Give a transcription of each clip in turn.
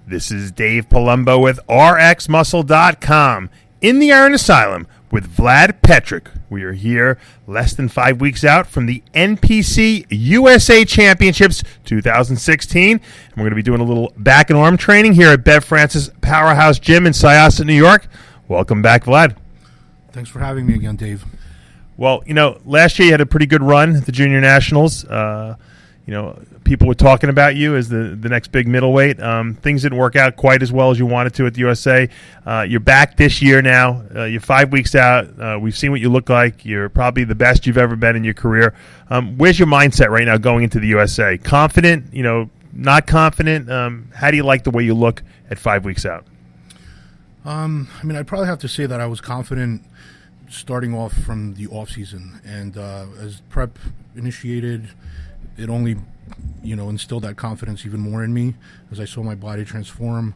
This is Dave Palumbo with RxMuscle.com in the Iron Asylum with Vlad Petric. We are here less than 5 weeks out from the NPC USA Championships 2016. And we're going to be doing a little back and arm training here at Bev Francis Powerhouse Gym in Syosset, New York. Welcome back, Vlad. Thanks for having me again, Dave. Well, last year you had a pretty good run at the Junior Nationals. People were talking about you as the next big middleweight. Things didn't work out quite as well as you wanted to at the USA. You're back this year now. You're 5 weeks out. We've seen what you look like. You're probably the best you've ever been in your career. Where's your mindset right now going into the USA? Confident, not confident? How do you like the way you look at 5 weeks out? I'd probably have to say that I was confident starting off from the off season, and as prep initiated, it only instilled that confidence even more in me as I saw my body transform,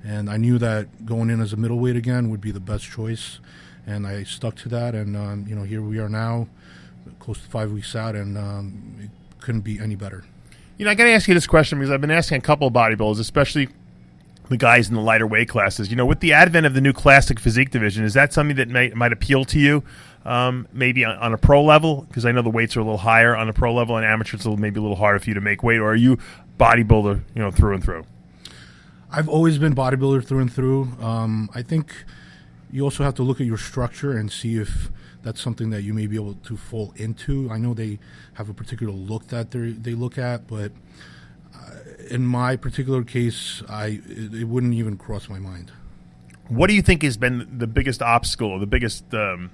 and I knew that going in as a middleweight again would be the best choice, and I stuck to that, and here we are now, close to 5 weeks out, and it couldn't be any better. I got to ask you this question because I've been asking a couple of bodybuilders, especially the guys in the lighter weight classes. With the advent of the new classic physique division, is that something that might appeal to you? Maybe on a pro level, because I know the weights are a little higher on a pro level, and amateur it's maybe a little harder for you to make weight. Or are you bodybuilder, through and through? I've always been bodybuilder through and through. I think you also have to look at your structure and see if that's something that you may be able to fall into. I know they have a particular look that they look at, but in my particular case, it wouldn't even cross my mind. What do you think has been the biggest obstacle, or the biggest I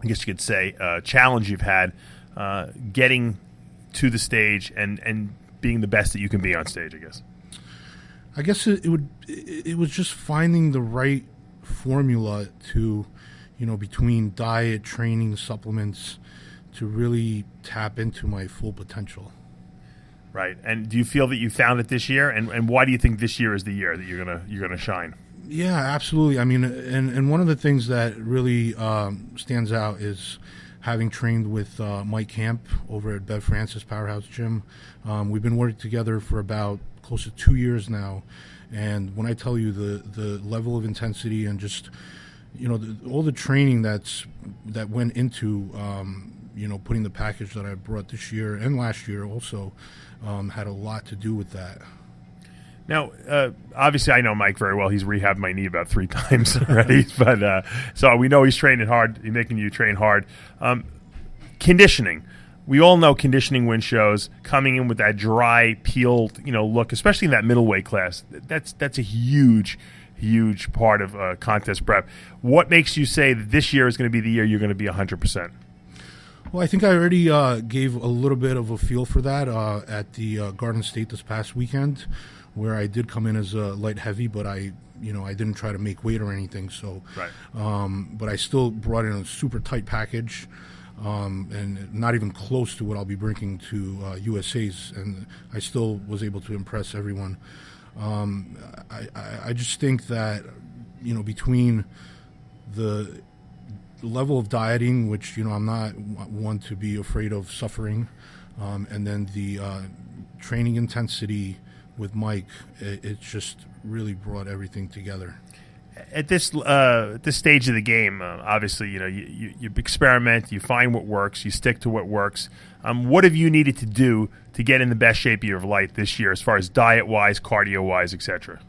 guess you could say, challenge you've had getting to the stage and being the best that you can be on stage, I guess? I guess it was just finding the right formula to, between diet, training, supplements, to really tap into my full potential. Right. And do you feel that you found it this year? And why do you think this year is the year that you're gonna shine? Yeah, absolutely. And one of the things that really stands out is having trained with Mike Camp over at Bev Francis Powerhouse Gym. We've been working together for about close to 2 years now. And when I tell you the level of intensity and just, all the training that went into, putting the package that I brought this year and last year also had a lot to do with that. Now, obviously, I know Mike very well. He's rehabbed my knee about 3 times already, but so we know he's training hard. He's making you train hard. Conditioning. We all know conditioning wins shows. Coming in with that dry, peeled, look, especially in that middleweight class. That's a huge part of contest prep. What makes you say that this year is going to be the year you're going to be 100%? Well, I think I already gave a little bit of a feel for that at the Garden State this past weekend, where I did come in as a light heavy, but I didn't try to make weight or anything. So, right. But I still brought in a super tight package, and not even close to what I'll be bringing to USA's, and I still was able to impress everyone. I just think that between the level of dieting, which I'm not one to be afraid of suffering, and then the training intensity with Mike, it just really brought everything together. At this stage of the game, obviously, you experiment, you find what works, you stick to what works. What have you needed to do to get in the best shape of your life this year, as far as diet-wise, cardio-wise, etc.?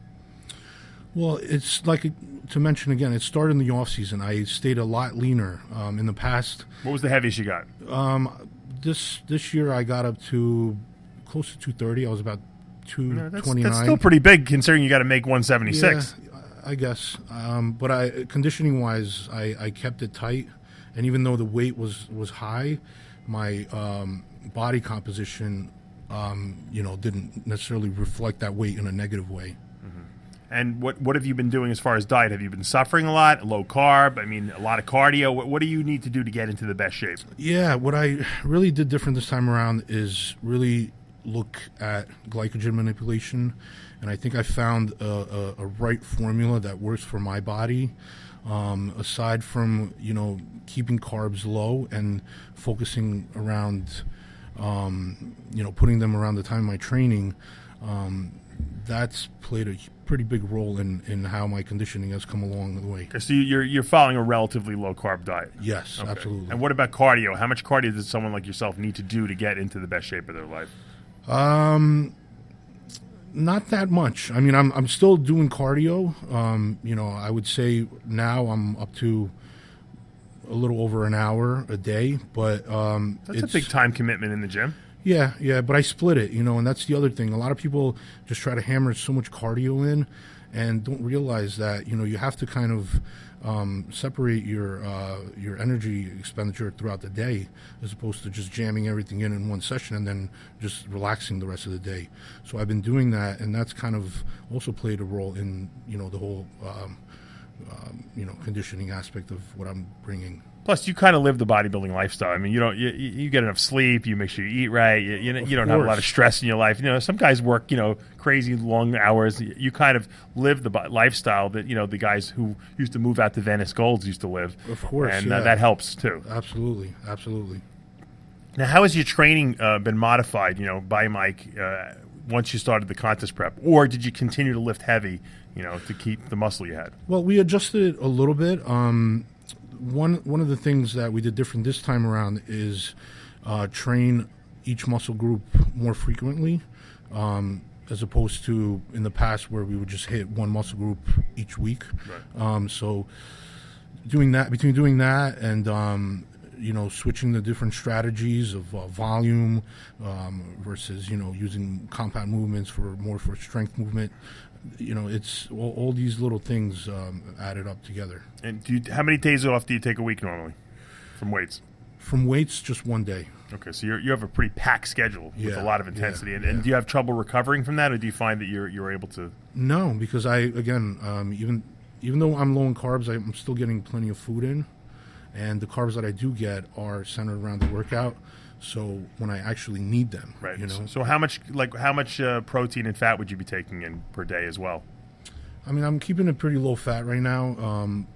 Well, it's like, to mention again, it started in the off season. I stayed a lot leaner in the past. What was the heaviest you got? This year I got up to close to 230. I was about 229. That's still pretty big considering you got to make 176. Yeah, I guess. But conditioning wise, I kept it tight, and even though the weight was high, my body composition didn't necessarily reflect that weight in a negative way. And what have you been doing as far as diet? Have you been suffering a lot, low carb? A lot of cardio. What do you need to do to get into the best shape? Yeah, what I really did different this time around is really look at glycogen manipulation, and I think I found a right formula that works for my body. Aside from keeping carbs low and focusing around putting them around the time of my training. that's played a pretty big role in how my conditioning has come along the way. So you're following a relatively low carb diet. Yes, Okay. absolutely. And what about cardio? How much cardio does someone like yourself need to do to get into the best shape of their life? Not that much. I mean, I'm still doing cardio. I would say now I'm up to a little over an hour a day, but That's a big time commitment in the gym. Yeah, but I split it, and that's the other thing. A lot of people just try to hammer so much cardio in and don't realize that, you have to kind of separate your energy expenditure throughout the day as opposed to just jamming everything in one session and then just relaxing the rest of the day. So I've been doing that, and that's kind of also played a role in, the whole, conditioning aspect of what I'm bringing. Plus, you kind of live the bodybuilding lifestyle. I mean, you get enough sleep. You make sure you eat right. You don't have a lot of stress in your life. Some guys work crazy long hours. You kind of live the lifestyle that the guys who used to move out to Venice Golds used to live. Of course, and yeah. that helps too. Absolutely. Now, how has your training been modified? By Mike once you started the contest prep, or did you continue to lift heavy? To keep the muscle you had. Well, we adjusted it a little bit. One of the things that we did different this time around is train each muscle group more frequently, as opposed to in the past where we would just hit one muscle group each week. Right. So doing that and switching the different strategies of volume versus using compound movements for strength movement. It's all these little things added up together. And how many days off do you take a week normally from weights? From weights, just one day. Okay, so you have a pretty packed schedule with a lot of intensity. And do you have trouble recovering from that, or do you find that you're able to? No, because even though I'm low in carbs, I'm still getting plenty of food in, and the carbs that I do get are centered around the workout. So when I actually need them, right? So how much protein and fat would you be taking in per day as well? I mean, I'm keeping it pretty low fat right now.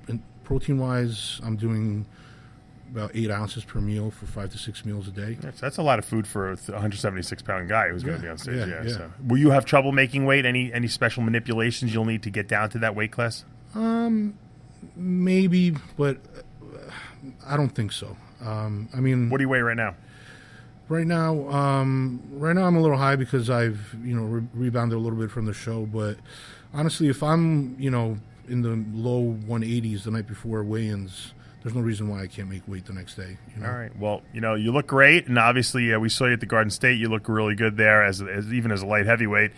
And protein wise, I'm doing about 8 ounces per meal for 5 to 6 meals a day. That's a lot of food for a 176-pound guy who's going to be on stage. Yeah. So, will you have trouble making weight? Any special manipulations you'll need to get down to that weight class? Maybe, but I don't think so. I mean, what do you weigh right now? Right now I'm a little high because I've rebounded a little bit from the show. But honestly, if I'm in the low 180s the night before weigh-ins, there's no reason why I can't make weight the next day. All right. Well, you look great, and obviously we saw you at the Garden State. You look really good there as even as a light heavyweight.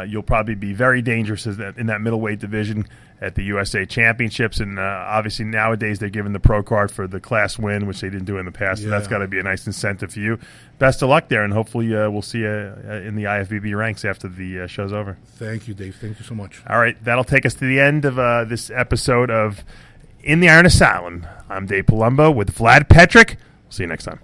You'll probably be very dangerous in that middleweight division at the USA Championships, and obviously nowadays they're giving the pro card for the class win, which they didn't do in the past. So that's got to be a nice incentive for you. Best of luck there, and hopefully we'll see you in the IFBB ranks after the show's over. Thank you, Dave. Thank you so much. All right, that'll take us to the end of this episode of In the Iron Asylum. I'm Dave Palumbo with Vlad Petric. We'll see you next time.